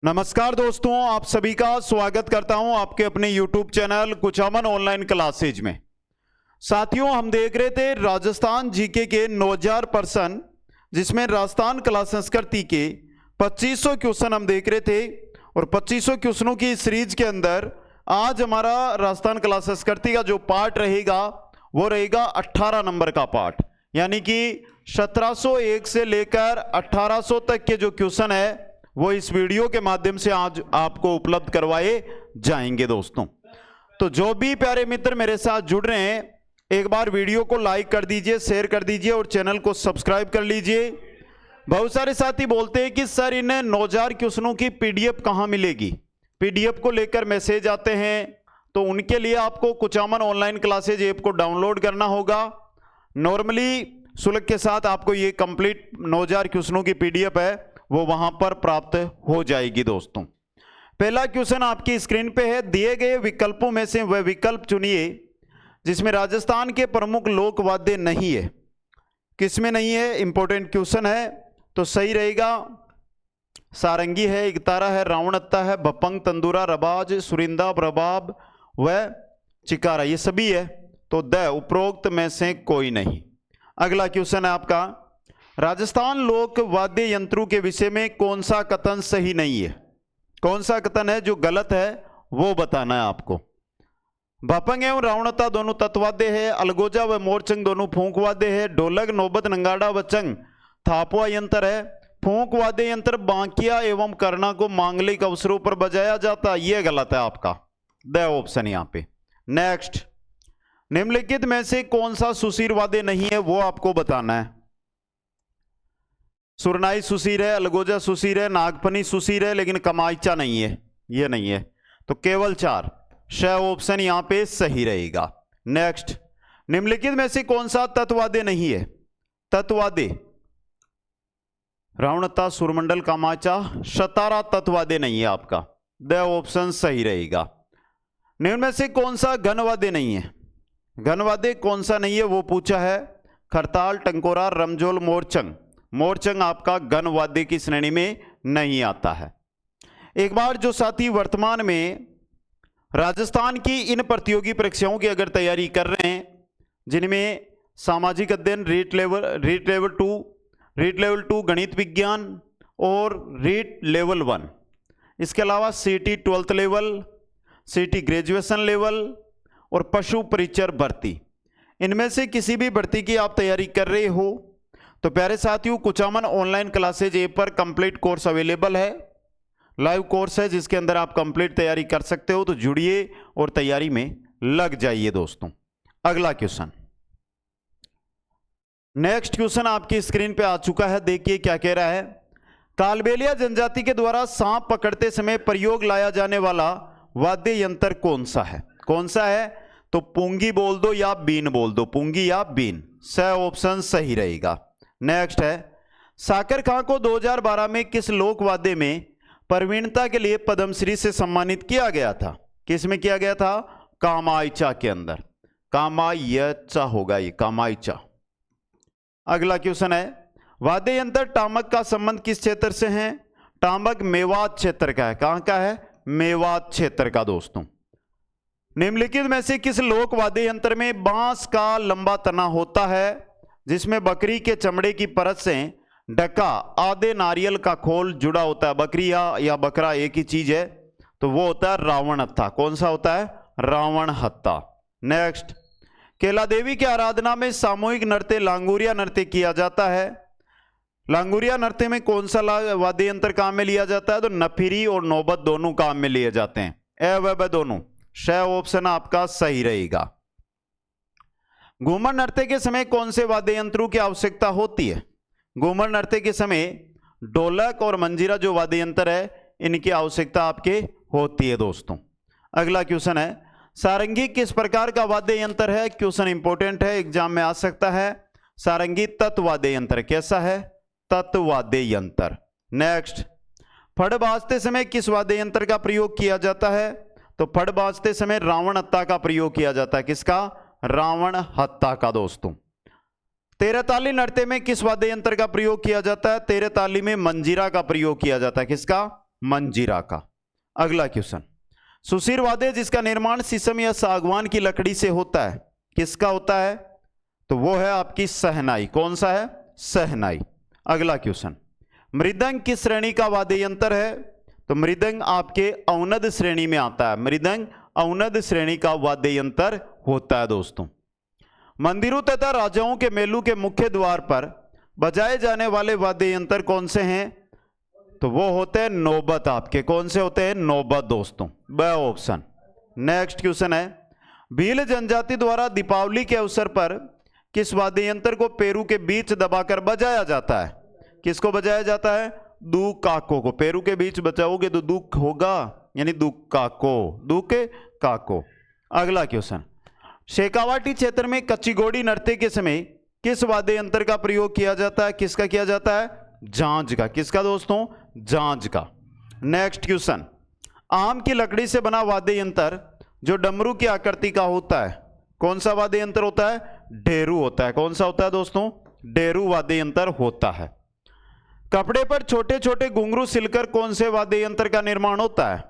नमस्कार दोस्तों, आप सभी का स्वागत करता हूं आपके अपने YouTube channel Kuchaman online classes में। साथियों, हम देख रहे थे राजस्थान जीके के 9000 प्रश्न, जिसमें राजस्थान कला संस्कृति के 2500 क्वेश्चन हम देख रहे थे। और 2500 क्वेश्चनों की सीरीज के अंदर आज हमारा राजस्थान कला संस्कृति का जो पार्ट रहेगा वो रहेगा 18 नंबर का पार्ट, यानी कि 1701 से लेकर 1800 तक के जो क्वेश्चन है वो इस वीडियो के माध्यम से आज आपको उपलब्ध करवाए जाएंगे। दोस्तों, तो जो भी प्यारे मित्र मेरे साथ जुड़ रहे हैं, एक बार वीडियो को लाइक कर दीजिए, शेयर कर दीजिए और चैनल को सब्सक्राइब कर लीजिए। बहुत सारे साथी बोलते हैं कि सर इन्हें 9000 क्वेश्चनों की पीडीएफ कहां मिलेगी। पीडीएफ को लेकर मैसेज आते हैं, तो उनके लिए आपको कुचामन ऑनलाइन क्लासेज ऐप को डाउनलोड करना होगा। नॉर्मली शुल्क के साथ आपको ये कंप्लीट 9000 क्वेश्चनों की पीडीएफ है वो वहां पर प्राप्त हो जाएगी। दोस्तों, पहला क्वेश्चन आपकी स्क्रीन पे है। दिए गए विकल्पों में से वह विकल्प चुनिए जिसमें राजस्थान के प्रमुख लोक वाद्य नहीं है। किसमें नहीं है, इंपॉर्टेंट क्वेश्चन है। तो सही रहेगा सारंगी है, इकतारा है, रावणत्ता है, भपंग, तंदूरा, रबाज, सुरिंदा, रबाब व चिकारा, ये सभी है। तो द उपरोक्त में से कोई नहीं। अगला क्वेश्चन है आपका, राजस्थान लोक वाद्य यंत्रों के विषय में कौन सा कथन सही नहीं है। कौन सा कथन है जो गलत है वो बताना है आपको। भपंग एवं रावणता दोनों तत्वाद्य है। अलगोजा व मोरचंग दोनों फूंक वाद्य है। ढोलक, नौबत, नंगाड़ा व चंग थापुआ यंत्र है। फूंक वाद्य यंत्र बांकिया एवं करना को मांगलिक अवसरों पर बजाया जाता, यह गलत है आपका, द ऑप्शन यहां पे। नेक्स्ट, निम्नलिखित में से कौन सा सुशीर वाद्य नहीं है वो आपको बताना है। सुरनाई सुशीर है, अलगोजा सुशीर है, नागफनी सुशीर है, लेकिन कमाइचा नहीं है, ये नहीं है। तो केवल 4 श ऑप्शन यहां पे सही रहेगा। नेक्स्ट, निम्नलिखित में से कौन सा तत्वाद्य नहीं है। तत्वाद्य रावणता, सुरमंडल, कामाचा, शतारा तत्वाद्य नहीं है आपका, द ऑप्शन सही रहेगा। निम्न में से कौन सा घनवाद्य नहीं है। घनवाद्य कौन सा नहीं है वो पूछा है। खरताल, टंकोरा, रमजोल, मोरचंग। मोरचंग आपका घन वाद्य की श्रेणी में नहीं आता है। एक बार जो साथी वर्तमान में राजस्थान की इन प्रतियोगी परीक्षाओं की अगर तैयारी कर रहे हैं, जिनमें सामाजिक अध्ययन, रीट लेवल 2 गणित विज्ञान और रीट लेवल 1, इसके अलावा सीटी 12th लेवल, सीटी ग्रेजुएशन लेवल और पशु परिचर भर्ती, इनमें से किसी भी भर्ती की आप तैयारी कर रहे हो तो प्यारे साथियों, कुचामन ऑनलाइन क्लासेज ऐप पर कंप्लीट कोर्स अवेलेबल है। लाइव कोर्स है जिसके अंदर आप कंप्लीट तैयारी कर सकते हो। तो जुड़िए और तैयारी में लग जाइए। दोस्तों, अगला क्वेश्चन, नेक्स्ट क्वेश्चन आपकी स्क्रीन पे आ चुका है। देखिए क्या कह रहा है। कालबेलिया जनजाति के द्वारा सांप पकड़ते समय प्रयोग लाया जाने वाला वाद्य यंत्र कौन सा है। कौन सा है, तो पुंगी बोल दो या बीन बोल दो, पुंगी या बीन, स ऑप्शन सही रहेगा। नेक्स्ट है, साकर खां को 2012 में किस लोक वाद्य में प्रवीणता के लिए पद्मश्री से सम्मानित किया गया था। किस में किया गया था, कामाइचा के अंदर, कामायचा होगा ये, कामाइचा। अगला क्वेश्चन है, वाद्य यंत्र टामक का संबंध किस क्षेत्र से है। टामक मेवात क्षेत्र का है। कहां का है, मेवात क्षेत्र का। दोस्तों, निम्नलिखित में से किस लोक वाद्य यंत्र में बांस का लंबा तना होता है, जिसमें बकरी के चमड़े की परत से ढका आधे नारियल का खोल जुड़ा होता है। बकरी या बकरा एक ही चीज है, तो वो होता है रावण हत्था। कौन सा होता है, रावण हत्था। नेक्स्ट, केला देवी की आराधना में सामूहिक नृत्य लांगुरिया नृत्य किया जाता है। लांगुरिया नृत्य में कौन सा वाद्य यंत्र काम में लिया जाता है, तो नफिरी और नौबत दोनों काम में लिए जाते हैं, ए व दोनों। श ऑप्शन आपका सही रहेगा। घूमर नृत्य के समय कौन से वाद्य यंत्रों की आवश्यकता होती है। घूमर नृत्य के समय ढोलक और मंजीरा जो वाद्य यंत्र है इनकी आवश्यकता आपके होती है। दोस्तों, अगला क्वेश्चन है, सारंगी किस प्रकार का वाद्य यंत्र है। क्वेश्चन इंपॉर्टेंट है, एग्जाम में आ सकता है। सारंगी तत्वाद्य यंत्र। कैसा है, तत्वाद्य यंत्र। नेक्स्ट, फड़ बाजते समय किस वाद्य यंत्र का प्रयोग किया जाता है, तो फड़ बाजते समय रावण हत्था का प्रयोग किया जाता है। किसका, रावण हत्था का। दोस्तों, तेरह ताली नृत्य में किस वाद्य यंत्र का प्रयोग किया जाता है? तेरह ताली में मंजीरा का प्रयोग किया जाता है। किसका? मंजीरा का। अगला क्वेश्चन, सुशिर वाद्य जिसका निर्माण शीशम या सागवान की लकड़ी से होता है, किसका होता है? तो वो है आपकी शहनाई। कौन सा है? शहनाई। अगला क्वेश्चन, मृदंग किस श्रेणी का वाद्य यंत्र है? तो मृदंग आपके औनद श्रेणी में आता है। मृदंग औनद श्रेणी का वाद्य यंत्र होता है दोस्तों। मंदिरों तथा राजाओं के मेलों के मुख्य द्वार पर बजाए जाने वाले वाद्य यंत्र कौन से हैं? तो वो होते हैं नौबत। आपके कौन से होते हैं? नौबत दोस्तों, ब ऑप्शन। नेक्स्ट क्वेश्चन है, भील जनजाति द्वारा दीपावली के अवसर पर किस वाद्य यंत्र को पेरू के बीच दबाकर बजाया जाता है? किसको बजाया जाता है? दुकाको को। पेरू के बीच बजाओगे तो दुख होगा, यानी दुकाको, दुख काको। अगला क्वेश्चन, शेखावाटी क्षेत्र में कच्ची घोड़ी नृत्य के समय किस वाद्य यंत्र का प्रयोग किया जाता है? किसका किया जाता है? झांझ का। किसका दोस्तों? झांझ का। नेक्स्ट क्वेश्चन, आम की लकड़ी से बना वाद्य यंत्र जो डमरू की आकृति का होता है, कौन सा वाद्य यंत्र होता है? डेरू होता है। कौन सा होता है दोस्तों? डेरू वाद्य यंत्र होता है। कपड़े पर छोटे छोटे घुंघरू सिलकर कौन से वाद्य यंत्र का निर्माण होता है?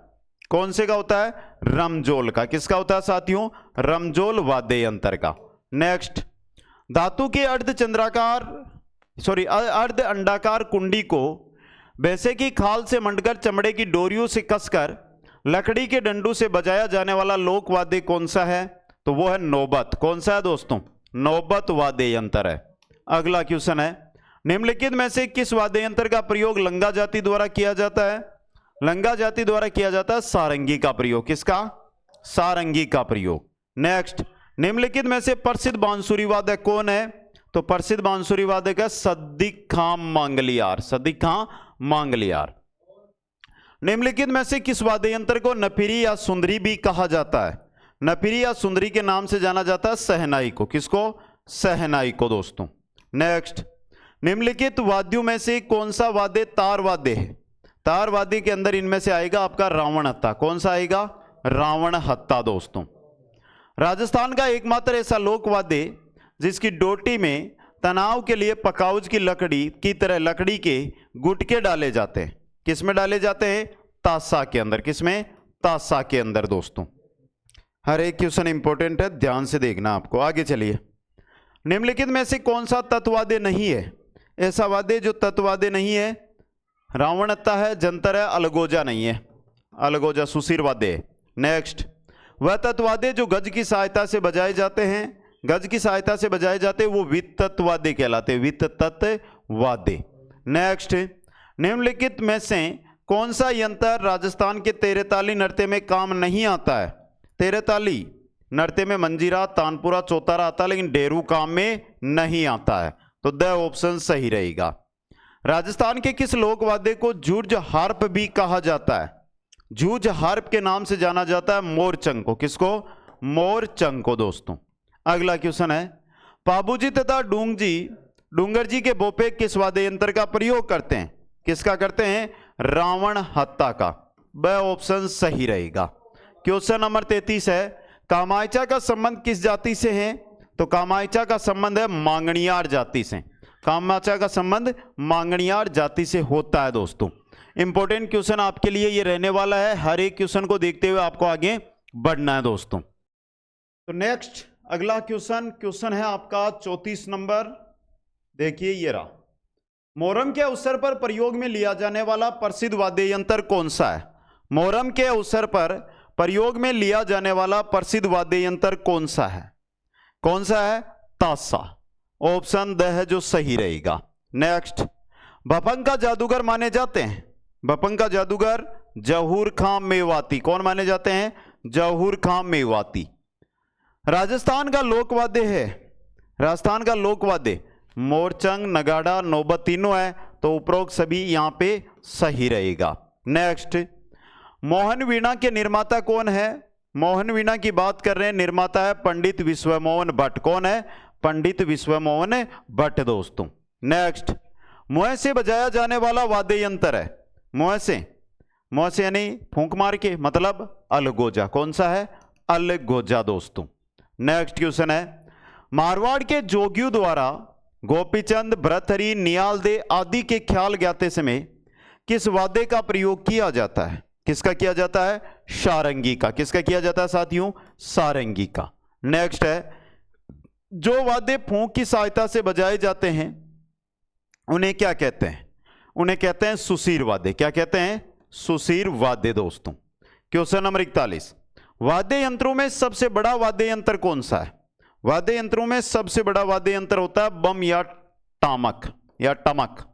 कौन से का होता है? रमजोल का। किसका होता है साथियों? रमजोल वाद्य यंत्र का। नेक्स्ट, धातु के अर्ध अंडाकार कुंडी को भैंसे की खाल से मंडकर चमड़े की डोरियों से कसकर लकड़ी के डंडू से बजाया जाने वाला लोक वाद्य कौन सा है? तो वो है नौबत। कौन सा है दोस्तों? नौबत वाद्य यंत्र है। अगला क्वेश्चन है, निम्नलिखित में से किस वाद्य यंत्र का प्रयोग लंगा जाति द्वारा किया जाता है? लंगा जाति द्वारा किया जाता है सारंगी का प्रयोग। किसका? सारंगी का प्रयोग। नेक्स्ट, निम्नलिखित में से प्रसिद्ध बांसुरी वादक कौन है? तो प्रसिद्ध बांसुरी वादक है सद्दिक खां मांगलियार। सद्दिक खां मांगलियार। निम्नलिखित में से किस वाद्य यंत्र को नफिरी या सुंदरी भी कहा जाता है? नफिरी या सुंदरी के नाम से जाना जाता है शहनाई को। किसको? शहनाई को दोस्तों। नेक्स्ट, निम्नलिखित वाद्यों में से कौन सा वाद्य तार वाद्य है? तार वाद्य के अंदर इनमें से आएगा आपका रावण हत्ता। कौन सा आएगा? रावण हत्ता दोस्तों। राजस्थान का एकमात्र ऐसा लोक वाद्य जिसकी डोटी में तनाव के लिए पकाउज की लकड़ी की तरह लकड़ी के गुटके डाले जाते हैं। किस में डाले जाते हैं? तासा के अंदर। किस में? तासा के अंदर दोस्तों। हर एक क्वेश्चन इंपॉर्टेंट है, ध्यान से देखना आपको। आगे चलिए, निम्नलिखित में से कौन सा तत्ववाद्य नहीं है? ऐसा वाद्य जो तत्ववाद्य नहीं है? रावणत्ता है, जंतर है, अलगोजा नहीं है। अलगोजा सुशिर वाद्य है। नेक्स्ट, वह तत्ववाद्य जो गज की सहायता से बजाए जाते हैं, गज की सहायता से बजाए जाते हैं, वो वित्तत्ववाद्य कहलाते हैं। वित्तत्ववाद्य। नेक्स्ट, निम्नलिखित में से कौन सा यंत्र राजस्थान के तेरेताली नृत्य में काम नहीं आता है? तेरेताली नृत्य में मंजीरा, तानपुरा, चौतारा आता है, लेकिन डेरू काम में नहीं आता है। तो द ऑप्शन सही रहेगा। राजस्थान के किस लोक वाद्य को जूझ हार्प भी कहा जाता है? जूझ हार्प के नाम से जाना जाता है मोरचंग को। किसको? मोरचंग को दोस्तों। अगला क्वेश्चन है, पाबूजी तथा डूंगर जी के बोपे किस वाद्य यंत्र का प्रयोग करते हैं? किसका करते हैं? रावण हत्ता का। ब ऑप्शन सही रहेगा। क्वेश्चन नंबर 33 है, कामायचा का संबंध किस जाति से है? तो कामायचा का संबंध है मांगणियार जाति से। कामायचा का संबंध मांगणियार जाति से होता है दोस्तों। इंपॉर्टेंट क्वेश्चन आपके लिए ये रहने वाला है। हर एक क्वेश्चन को देखते हुए आपको आगे बढ़ना है दोस्तों। तो नेक्स्ट अगला क्वेश्चन है आपका 34 नंबर। देखिए ये रहा, मोहर्रम के अवसर पर प्रयोग में लिया जाने वाला प्रसिद्ध वाद्य यंत्र कौन सा है? मोहर्रम के अवसर पर प्रयोग में लिया जाने वाला प्रसिद्ध वाद्य यंत्र कौन सा है? कौन सा है? तासा। ऑप्शन द है जो सही रहेगा। नेक्स्ट, भपंग का जादूगर माने जाते हैं। भपंग का जादूगर जहूर खां मेवाती। कौन माने जाते हैं? जहूर खां मेवाती। राजस्थान का लोकवाद्य है, राजस्थान का लोकवाद्य मोरचंग, नगाड़ा, नौबत तीनों है, तो उपरोक्त सभी यहां पे सही रहेगा। नेक्स्ट, मोहन वीणा के निर्माता कौन है? मोहन वीणा की बात कर रहे हैं, निर्माता है पंडित विश्वमोहन भट्ट। कौन है? पंडित विश्वमोहन भट्ट दोस्तों। नेक्स्ट, मुँह से बजाया जाने वाला वाद्य यंत्र है। मुँह से यानी फूंक मार के, मतलब अलगोजा। कौन सा है? अलगोजा दोस्तों। नेक्स्ट क्वेश्चन है, मारवाड़ के जोगियों द्वारा गोपीचंद, भरतहरि, नियाल दे आदि के ख्याल गाते समय किस वाद्य का प्रयोग किया जाता है? किसका किया जाता है? सारंगी का। किसका किया जाता है साथियों? सारंगी का। नेक्स्ट है, जो वाद्य फूंक की सहायता से बजाए जाते हैं उन्हें क्या कहते हैं? उन्हें कहते हैं सुसीर वाद्य। क्या कहते हैं? सुसीर वाद्य दोस्तों। क्वेश्चन नंबर 41, वाद्य यंत्रों में सबसे बड़ा वाद्य यंत्र कौन सा है? वाद्य यंत्रों में सबसे बड़ा वाद्य यंत्र होता है बम या टामक या टमक।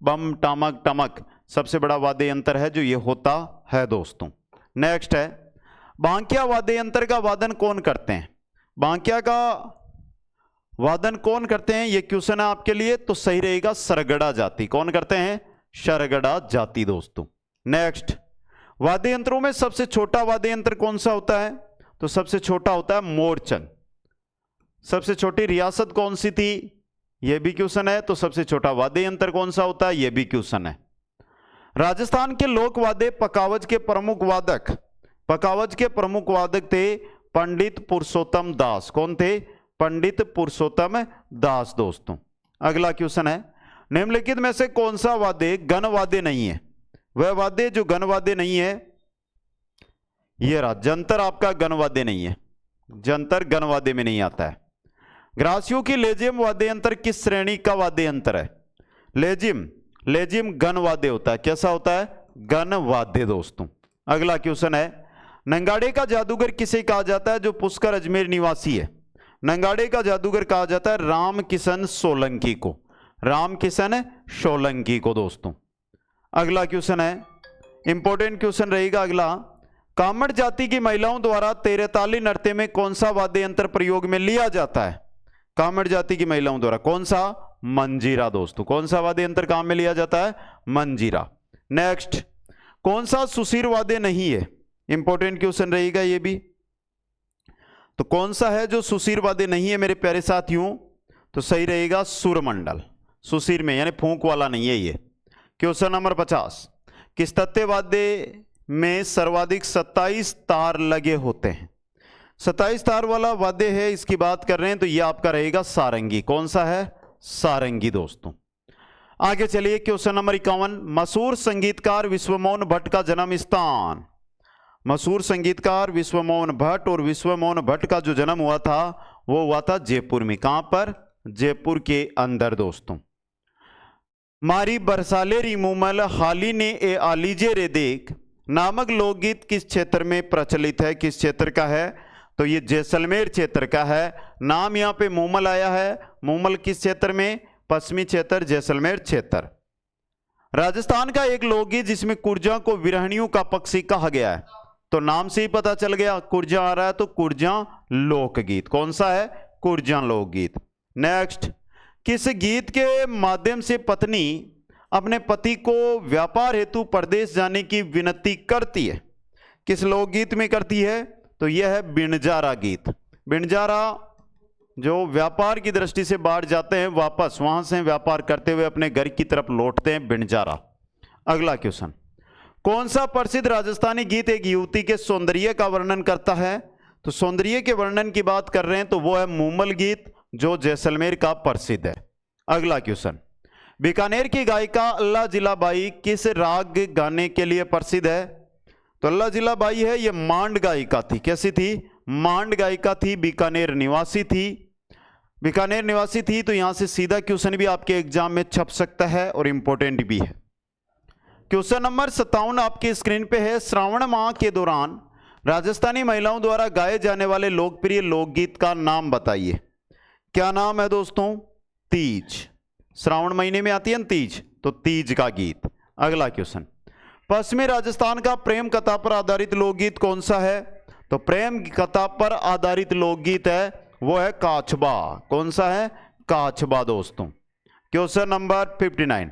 बम, टामक, टमक सबसे बड़ा वाद्य यंत्र है जो ये होता है दोस्तों। नेक्स्ट है, बांकिया वाद्य यंत्र का वादन कौन करते हैं? बांकिया का वादन कौन करते हैं? ये क्वेश्चन है आपके लिए, तो सही रहेगा सरगड़ा जाति। कौन करते हैं? सरगड़ा जाति दोस्तों। नेक्स्ट, वाद्य यंत्रों में सबसे छोटा वाद्य यंत्र कौन सा होता है? तो सबसे छोटा होता है मोरचंग। सबसे छोटी रियासत कौन सी थी? यह भी क्वेश्चन है। तो सबसे छोटा वाद्य यंत्र कौन सा होता है? यह भी क्वेश्चन है। राजस्थान के लोक वाद्य पकावज के प्रमुख वादक, पकावज के प्रमुख वादक थे पंडित पुरुषोत्तम दास। कौन थे? पंडित पुरुषोत्तम दास दोस्तों। अगला क्वेश्चन है, निम्नलिखित में से कौन सा वाद्य गण वाद्य नहीं है? वह वाद्य जो गण वाद्य नहीं है, यह रहा जंतर आपका गण वाद्य नहीं है। जंतर गण वाद्य में नहीं आता है। ग्रासियों की लेजिम वाद्य यंत्र किस श्रेणी का वाद्य यंत्र है? लेजिम, लेजिम गण वाद्य होता है। कैसा होता है? गण वाद्य दोस्तों। अगला क्वेश्चन है, नंगाड़े का जादूगर किसे कहा जाता है जो पुष्कर अजमेर निवासी है? नंगाड़े का जादूगर कहा जाता है राम किशन सोलंकी को। राम किशन सोलंकी को दोस्तों। अगला क्वेश्चन है, इंपॉर्टेंट क्वेश्चन रहेगा अगला, कामड़ जाति की महिलाओं द्वारा तेरेताली नृत्य में कौन सा वाद्य यंत्र प्रयोग में लिया जाता है? कामड़ जाति की महिलाओं द्वारा कौन सा? मंजीरा दोस्तों। कौन सा वाद्य यंत्र काम में लिया जाता है? मंजीरा। नेक्स्ट, कौन सा सुसीर वाद्य नहीं है? इंपॉर्टेंट क्वेश्चन रहेगा ये भी। तो कौन सा है जो सुसीर वाद्य नहीं है मेरे प्यारे साथियों? तो सही रहेगा सुरमंडल। सुसीर में यानी फूंक वाला नहीं है ये। क्वेश्चन नंबर 50, किस तत्व वाद्य में सर्वाधिक 27 तार लगे होते हैं? 27 तार वाला वाद्य है, इसकी बात कर रहे हैं तो यह आपका रहेगा सारंगी। कौन सा है? सारंगी दोस्तों। आगे चलिए, क्वेश्चन नंबर 51, मशहूर संगीतकार विश्वमोहन भट्ट का जन्म स्थान। मशहूर संगीतकार विश्वमोहन भट्ट, और विश्वमोहन भट्ट का जो जन्म हुआ था वो हुआ था जयपुर में। कहां पर? जयपुर के अंदर दोस्तों। मारी बरसालेरी मुमल हाली ने ए आलीजे रे देख नामक लोकगीत किस क्षेत्र में प्रचलित है? किस क्षेत्र का है? तो ये जैसलमेर क्षेत्र का है। नाम यहां पे मुमल आया है। मुमल किस क्षेत्र में? पश्चिमी क्षेत्र, जैसलमेर क्षेत्र। राजस्थान का एक लोकगीत जिसमें कुर्जा को विरहणियों का पक्षी कहा गया है, तो नाम से ही पता चल गया कुर्जा आ रहा है, तो कुर्जा लोकगीत। कौन सा है? कुर्जा लोकगीत। नेक्स्ट, किस गीत के माध्यम से पत्नी अपने पति को व्यापार हेतु परदेश जाने की विनती करती है? किस लोकगीत में करती है? तो यह है बिनजारा गीत। बिनजारा जो व्यापार की दृष्टि से बाहर जाते हैं, वापस वहां से व्यापार करते हुए अपने घर की तरफ लौटते हैं, बिनजारा। अगला क्वेश्चन, कौन सा प्रसिद्ध राजस्थानी गीत एक युवती के सौंदर्य का वर्णन करता है? तो सौंदर्य के वर्णन की बात कर रहे हैं तो वो है मुमल गीत, जो जैसलमेर का प्रसिद्ध है। अगला क्वेश्चन, बीकानेर की गायिका अल्लाह जिला बाई किस राग गाने के लिए प्रसिद्ध है? तो अल्लाह जिला बाई है, ये मांड गायिका थी। कैसी थी? मांड गायिका थी, बीकानेर निवासी थी। बीकानेर निवासी थी, तो यहां से सीधा क्वेश्चन भी आपके एग्जाम में छप सकता है और इंपॉर्टेंट भी है। क्वेश्चन नंबर 57 आपके स्क्रीन पे है, श्रावण माह के दौरान राजस्थानी महिलाओं द्वारा गाए जाने वाले लोकप्रिय लोकगीत का नाम बताइए। क्या नाम है दोस्तों? तीज। श्रावण महीने में आती है ना तीज, तो तीज का गीत। अगला क्वेश्चन, पश्चिमी राजस्थान का प्रेम कथा पर आधारित लोकगीत कौन सा है? तो प्रेम कथा पर आधारित लोकगीत है वो है काछबा। कौन सा है? काछबा दोस्तों। क्वेश्चन नंबर 59,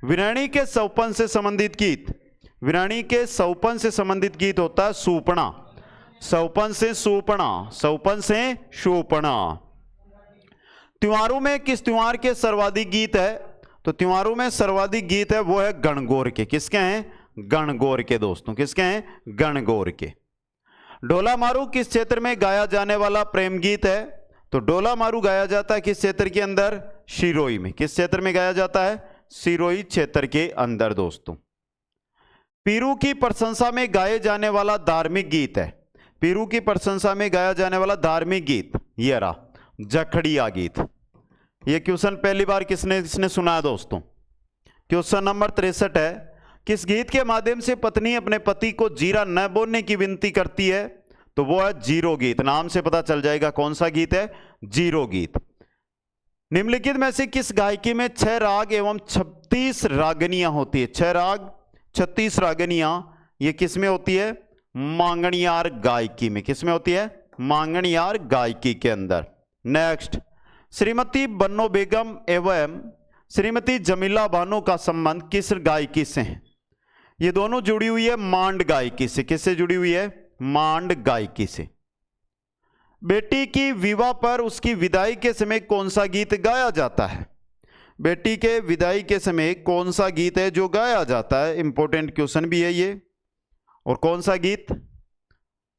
विराणी के सौपन से संबंधित गीत। विराणी के सौपन से संबंधित गीत होता है सूपना। सौपन से सूपना, सौपन से शूपना। त्योहारों में किस त्योहार के सर्वाधिक गीत है? तो त्योहारों में सर्वाधिक गीत है वो है गणगौर के। किसके हैं? गणगौर के दोस्तों। किसके हैं? गणगौर के। डोला मारू किस क्षेत्र में गाया जाने वाला प्रेम गीत है? तो डोला मारू गाया जाता है किस क्षेत्र के अंदर? सिरोही में। किस क्षेत्र में गाया जाता है? सिरोही क्षेत्र के अंदर दोस्तों। पीरू की प्रशंसा में गाए जाने वाला धार्मिक गीत है। पीरू की प्रशंसा में गाया जाने वाला धार्मिक गीत ये रहा, जखड़िया गीत। ये क्वेश्चन पहली बार किसने सुना है दोस्तों? क्वेश्चन नंबर 63 है, किस गीत के माध्यम से पत्नी अपने पति को जीरा न बोलने की विनती करती है? तो वो है जीरो गीत। नाम से पता चल जाएगा कौन सा गीत है, जीरो गीत। निम्नलिखित में से किस गायकी में 6 राग एवं 36 रागनियां होती है? 6 राग 36 रागनियां ये किस में होती है? मांगणियार गायकी में। किस में होती है? मांगणियार गायकी के अंदर। नेक्स्ट, श्रीमती बन्नो बेगम एवं श्रीमती जमीला बानो का संबंध किस गायकी से है? ये दोनों जुड़ी हुई है मांड गायकी से। किससे जुड़ी हुई है? मांड गायकी से। बेटी की विवाह पर उसकी विदाई के समय कौन सा गीत गाया जाता है? बेटी के विदाई के समय कौन सा गीत है जो गाया जाता है? इंपॉर्टेंट क्वेश्चन भी है ये। और कौन सा गीत?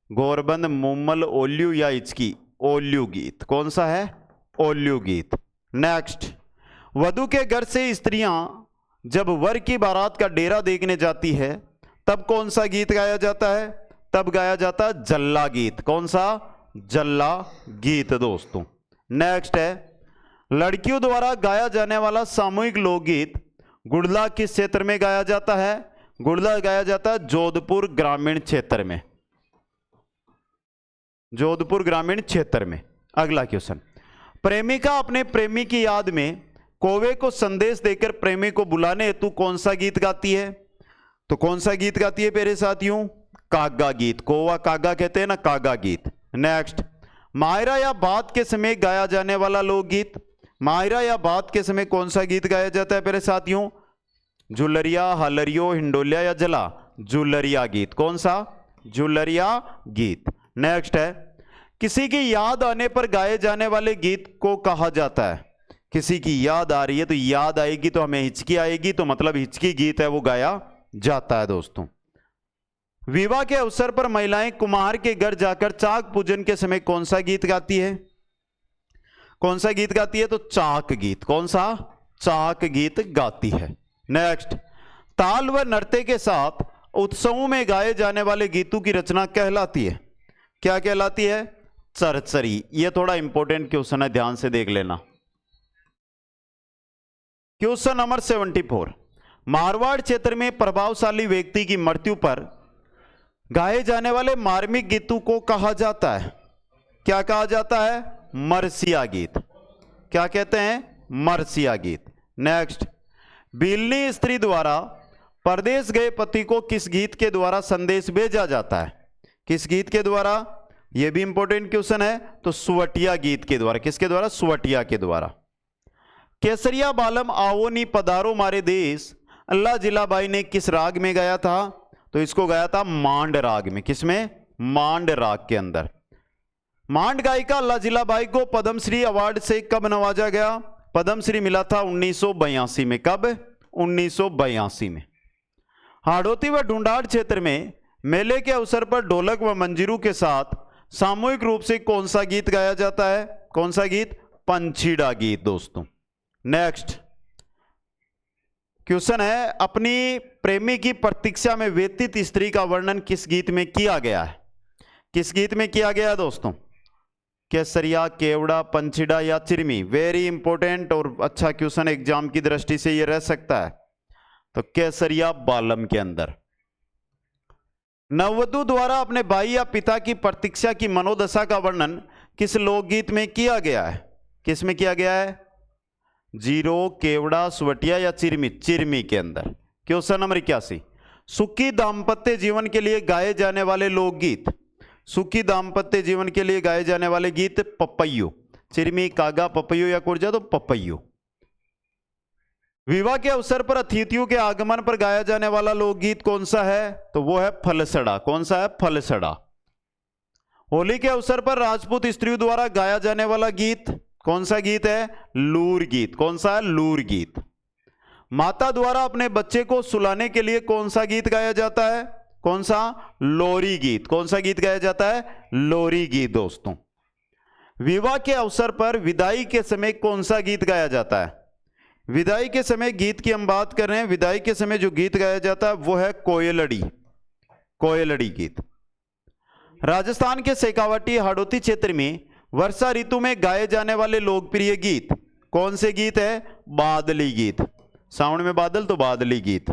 गोरबंद मुम्मल ओल्यू या इचकी? ओल्यू गीत। कौन सा है? ओल्यू गीत। नेक्स्ट, वधु के घर से स्त्रियां जब वर की बारात का डेरा देखने जाती है तब कौन सा गीत गाया जाता है? तब गाया जाता है जल्ला गीत। कौन सा? जल्ला गीत दोस्तों। नेक्स्ट है, लड़कियों द्वारा गाया जाने वाला सामूहिक लोकगीत गुड़ला किस क्षेत्र में गाया जाता है? गुड़ला गाया जाता है जोधपुर ग्रामीण क्षेत्र में। जोधपुर ग्रामीण क्षेत्र में। अगला क्वेश्चन, प्रेमिका अपने प्रेमी की याद में कौवे को संदेश देकर प्रेमी को बुलाने हेतु कौन सा गीत गाती है? तो कौन सा गीत गाती है मेरे साथियों? कागा गीत। कौवा कागा कहते हैं ना, कागा गीत। नेक्स्ट, मायरा या बात के समय गाया जाने वाला लोकगीत। मायरा या बात के समय कौन सा गीत गाया जाता है मेरे साथियों? जुलरिया, हलरियो, हिंडोलिया या जला? जुलरिया गीत। कौन सा? जुलरिया गीत। नेक्स्ट है, किसी की याद आने पर गाए जाने वाले गीत को कहा जाता है? किसी की याद आ रही है तो याद आएगी तो हमें हिचकी आएगी, तो मतलब हिचकी गीत है वो गाया जाता है दोस्तों। विवाह के अवसर पर महिलाएं कुम्हार के घर जाकर चाक पूजन के समय कौन सा गीत गाती है? कौन सा गीत गाती है? तो चाक गीत। कौन सा? चाक गीत गाती है। नेक्स्ट, ताल व नृत्य के साथ उत्सवों में गाए जाने वाले गीतों की रचना कहलाती है? क्या कहलाती है? चरचरी। यह थोड़ा इंपॉर्टेंट क्वेश्चन है, ध्यान से देख लेना। क्वेश्चन नंबर 74, मारवाड़ क्षेत्र में प्रभावशाली व्यक्ति की मृत्यु पर गाए जाने वाले मार्मिक गीतों को कहा जाता है? क्या कहा जाता है? मरसिया गीत। क्या कहते हैं? मरसिया गीत। नेक्स्ट, बिलनी स्त्री द्वारा परदेश गए पति को किस गीत के द्वारा संदेश भेजा जाता है? किस गीत के द्वारा? यह भी इंपॉर्टेंट क्वेश्चन है। तो सुवटिया गीत के द्वारा। किसके द्वारा? सुवटिया के द्वारा। केसरिया बालम आवोनी पधारो मारे देश अल्लाह जिलाबाई ने किस राग में गाया था? तो इसको गाया था मांड राग में। किसमें? मांड राग के अंदर। मांड गायिका अल्लाह जिलाबाई को पद्मश्री अवार्ड से कब नवाजा गया? पद्मश्री मिला था 1982 में। कब? 1982 में। हाड़ौती व ढूंढाड़ क्षेत्र में मेले के अवसर पर ढोलक व मंजीरू के साथ सामूहिक रूप से कौन सा गीत गाया जाता है? कौन सा गीत? पंछीड़ा गीत दोस्तों। नेक्स्ट क्वेश्चन है, अपनी प्रेमी की प्रतीक्षा में व्यतीत स्त्री का वर्णन किस गीत में किया गया है? किस गीत में किया गया है दोस्तों? केसरिया, केवड़ा, पंछीड़ा या चिरमी? वेरी इंपॉर्टेंट और अच्छा क्वेश्चन एग्जाम की दृष्टि से यह रह सकता है। तो केसरिया बालम के अंदर। नववधु द्वारा अपने भाई या पिता की प्रतीक्षा की मनोदशा का वर्णन किस लोकगीत में किया गया है? किस में किया गया है? जीरो, केवड़ा, सुवटिया या चिरमी? चिरमी के अंदर। क्वेश्चन नंबर 81, सुखी दाम्पत्य जीवन के लिए गाए जाने वाले लोकगीत। सुखी दाम्पत्य जीवन के लिए गाए जाने वाले गीत पपैयो। चिरमी, कागा, पपैयो या कुर्जा? तो पपैयो। विवाह के अवसर पर अतिथियों के आगमन पर गाया जाने वाला लोकगीत कौन सा है? तो वो है फलसड़ा। कौन सा है? फलसड़ा। होली के अवसर पर राजपूत स्त्रियों द्वारा गाया जाने वाला गीत कौन सा गीत है? लूर गीत। कौन सा है? लूर गीत। माता द्वारा अपने बच्चे को सुलाने के लिए कौन सा गीत गाया जाता है? कौन सा? लोरी गीत। कौन सा गीत गाया जाता है? लोरी गीत दोस्तों। विवाह के अवसर पर विदाई के समय कौन सा गीत गाया जाता है? विदाई के समय गीत की हम बात कर रहे हैं। विदाई के समय जो गीत गाया जाता है वो है कोयलड़ी, कोयलड़ी गीत। राजस्थान के शेखावाटी हाड़ौती क्षेत्र में वर्षा ऋतु में गाए जाने वाले लोकप्रिय गीत कौन से गीत है? बादली गीत। सावन में बादल तो बादली गीत।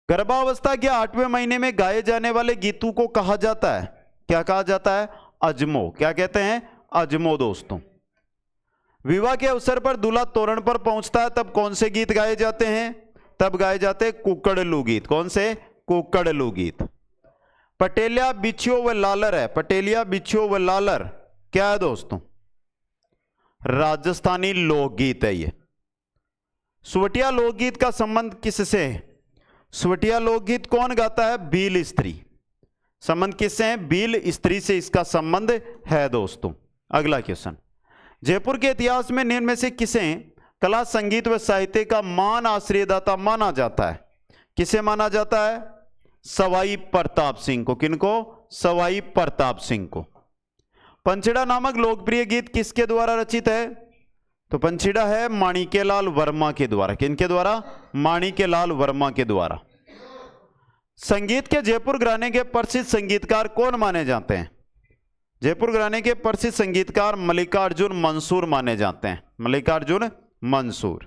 गर्भावस्था के 8वें महीने में गाए जाने वाले गीतों को कहा जाता है, क्या कहा जाता है? अजमो। क्या कहते हैं? अजमो दोस्तों। विवाह के अवसर पर दूल्हा तोरण पर पहुंचता है तब कौन से गीत गाए जाते हैं? तब गाए जाते हैं कुकड़लू गीत। कौन से? कुकड़लू गीत। पटेलिया बिछियो व लालर है। पटेलिया बिछियो व लालर क्या है दोस्तों? राजस्थानी लोकगीत है ये। सुवटिया लोकगीत का संबंध किससे है? सुवटिया लोकगीत कौन गाता है? भील स्त्री। संबंध किससे है? भील स्त्री से इसका संबंध है दोस्तों। अगला क्वेश्चन, जयपुर के इतिहास में निम्न में से किसे कला संगीत व साहित्य का मान आश्रयदाता माना जाता है? किसे माना जाता है? सवाई प्रताप सिंह को। किनको? सवाई प्रताप सिंह को। पंचेड़ा नामक लोकप्रिय गीत किसके द्वारा रचित है? तो पंचेड़ा है माणिक्यलाल वर्मा के द्वारा। किनके द्वारा? माणिक्यलाल वर्मा के द्वारा। संगीत के जयपुर घराने के प्रसिद्ध संगीतकार कौन माने जाते हैं? जयपुर घराने के प्रसिद्ध संगीतकार मल्लिकार्जुन मंसूर माने जाते हैं। मल्लिकार्जुन मंसूर।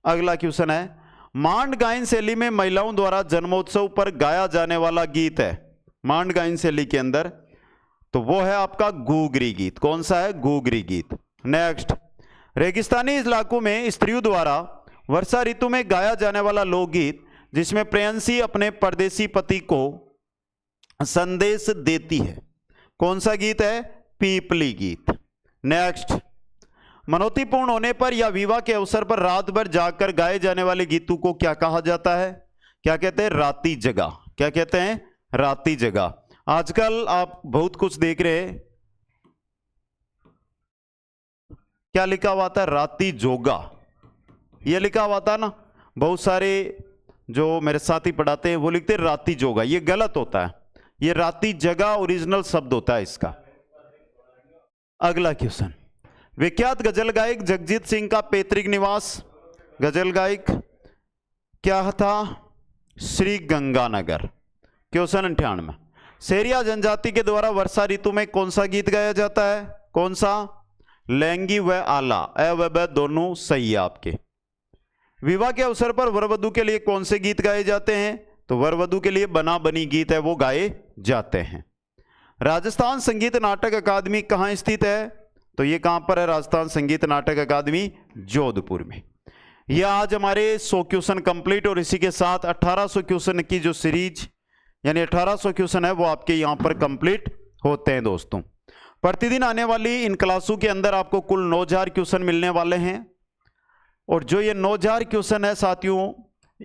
अगला क्वेश्चन है, मांड गायन शैली में महिलाओं द्वारा जन्मोत्सव पर गाया जाने वाला गीत है मांड गायन शैली के अंदर, तो वो है आपका गुगरी गीत। कौन सा है? गुगरी गीत। नेक्स्ट, रेगिस्तानी इलाकों में स्त्रियों द्वारा वर्षा ऋतु में गाया जाने वाला लोकगीत जिसमें प्रेयसी अपने परदेसी पति को संदेश देती है, कौन सा गीत है? पीपली गीत। नेक्स्ट, मनोतीपूर्ण होने पर या विवाह के अवसर पर रात भर जागकर गाए जाने वाले गीतों को क्या कहा जाता है? क्या कहते हैं? राती जगा। क्या कहते हैं? राती जगा। आजकल आप बहुत कुछ देख रहे हैं, क्या लिखा हुआ था? राती जोगा, ये लिखा हुआ था ना। बहुत सारे जो मेरे साथी पढ़ाते हैं वो लिखते हैं राती जोगा, ये गलत होता है। ये राती जगा ओरिजिनल शब्द होता है इसका। अगला क्वेश्चन, विख्यात गजल गायक जगजीत सिंह का पैतृक निवास गजल गायक क्या था? श्री गंगानगर। क्वेश्चन 98, सेरिया जनजाति के द्वारा वर्षा ऋतु में कौन सा गीत गाया जाता है? कौन सा? लैंगी व आला। ए व ब दोनों सही है आपके। विवाह के अवसर पर वरवधु के लिए कौन से गीत गाए जाते हैं? तो वरवधु के लिए बना बनी गीत है वो गाए जाते हैं। राजस्थान संगीत नाटक अकादमी कहां स्थित है? तो ये कहां पर है? राजस्थान संगीत नाटक अकादमी जोधपुर में। ये आज हमारे 100 क्वेश्चन कंप्लीट और इसी के साथ 1800 क्वेश्चन की जो सीरीज यानी 1800 क्वेश्चन है वो आपके यहां पर कंप्लीट होते हैं दोस्तों। प्रतिदिन आने वाली इन क्लासों के अंदर आपको कुल 9000 क्वेश्चन मिलने वाले हैं और जो ये 9000 क्वेश्चन है साथियों,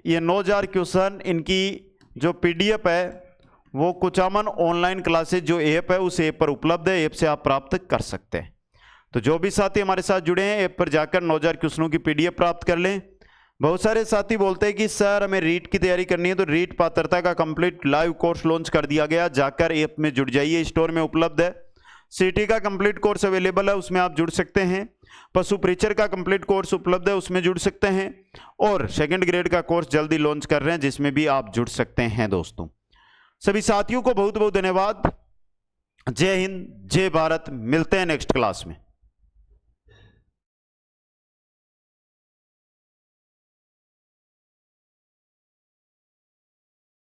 ये 9000 क्वेश्चन इनकी जो पीडीएफ है वो कुचामन ऑनलाइन क्लासेज जो ऐप है उस ऐप पर उपलब्ध है। ऐप से आप प्राप्त कर सकते हैं। तो जो भी साथी हमारे साथ जुड़े हैं ऐप पर जाकर 9000 क्वेश्चनों की पीडीएफ प्राप्त कर लें। बहुत सारे साथी बोलते हैं कि सर हमें रीट की तैयारी करनी है, तो रीट पात्रता का कंप्लीट लाइव कोर्स लॉन्च कर दिया गया, जाकर ऐप में जुड़ जाइए, स्टोर में उपलब्ध है। सीटी का कंप्लीट कोर्स अवेलेबल है, उसमें आप जुड़ सकते हैं। पशु परीक्षर का कंप्लीट कोर्स उपलब्ध है, उसमें जुड़ सकते हैं। और सेकंड ग्रेड का कोर्स जल्दी लॉन्च कर रहे हैं जिसमें भी आप जुड़ सकते हैं दोस्तों। सभी साथियों को बहुत बहुत धन्यवाद। जय हिंद, जय भारत। मिलते हैं नेक्स्ट क्लास में।